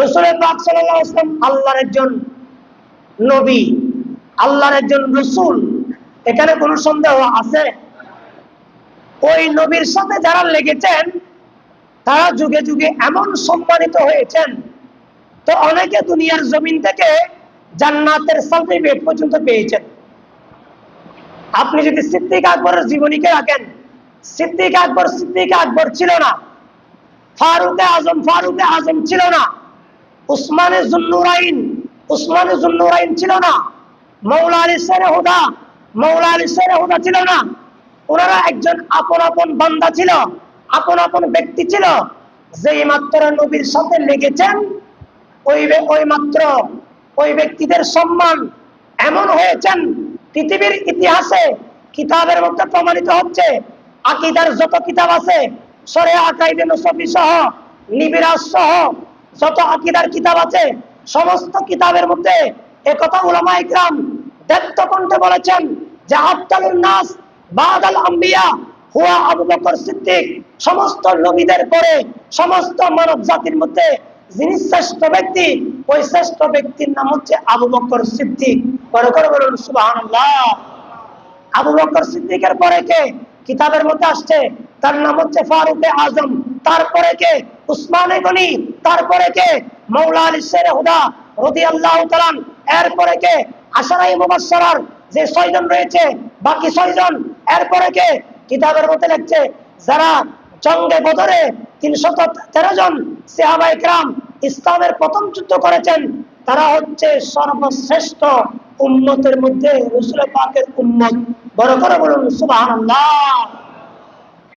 রাসূল পাক সাল্লাল্লাহু আলাইহি ওয়াসাল্লাম আল্লাহর একজন নবী, আল্লাহর একজন রাসূল, এখানে কোনো সন্দেহ আছে? ওই নবীর সাথে যারা লেগেছেন তারা যুগে যুগে এমন সম্মানিত হয়েছেন, তো অনেকে দুনিয়ার জমিন থেকে জান্নাতের সার্টিফিকেট পর্যন্ত পেয়েছেন। আপনি যদি সিদ্দিক আকবরের জীবনীকে রাখেন, সিদ্দিক আকবর ছিল না, ফারুকে আজম ছিল না, উসমানে জুন্নুরাইন ছিল না, মৌলা আলী শেরে হুদা ছিল না। ওনারা একজন আপন আপন বান্দা ছিল, আপন আপন ব্যক্তি ছিল। যেই মাত্র নবীর সাথে লেগেছেন ওই মাত্র ওই ব্যক্তিদের সম্মান এমন হয়েছেন, পৃথিবীর ইতিহাসে কিতাবের মধ্যে প্রমাণিত হচ্ছে। আকীদার যত কিতাব আছে, শরিয়া আকাইদে নসফি সহ, নিবিরাজ সহ যত আকীদার কিতাব আছে, সমস্ত কিতাবের মধ্যে একথা উলামায়ে ইকরাম ব্যক্ত কণ্ঠে বলেছেন যে আফদালুন নাস বাদাল আম্বিয়া হুয়া আবু বকর সিদ্দিক। সমস্ত নবীদের পরে সমস্ত মানব জাতির মধ্যে যিনি শ্রেষ্ঠ ব্যক্তি, ওই শ্রেষ্ঠ ব্যক্তির নাম হচ্ছে আবু বকর সিদ্দিক। পরে করে বলুন সুবহানাল্লাহ। আবু বকর সিদ্দিকের পরে কে কিতাবের মধ্যে আসছে? তার নাম হচ্ছে ফারুকে আজম। তারপরে কে? উসমানে গনি। তারপরে কে? মৌলা আলী শেরে হুদা রাদিয়াল্লাহু তাআলা। এরপরে কে? আশারায়ে মুবাশশারার যে 6 জন রয়েছে, বাকি 6 জন। এরপরে কে? কিতাবের মধ্যে লিখছে যারা জঙ্গে বদরে 313 জন সাহাবায়ে কেরাম ইসলামের প্রথম যুদ্ধ করেছেন, তারা হচ্ছে সর্বশ্রেষ্ঠ উম্মতের মধ্যে রাসূল পাকের উম্মত। বড় করে বলুন সুবহানাল্লাহ।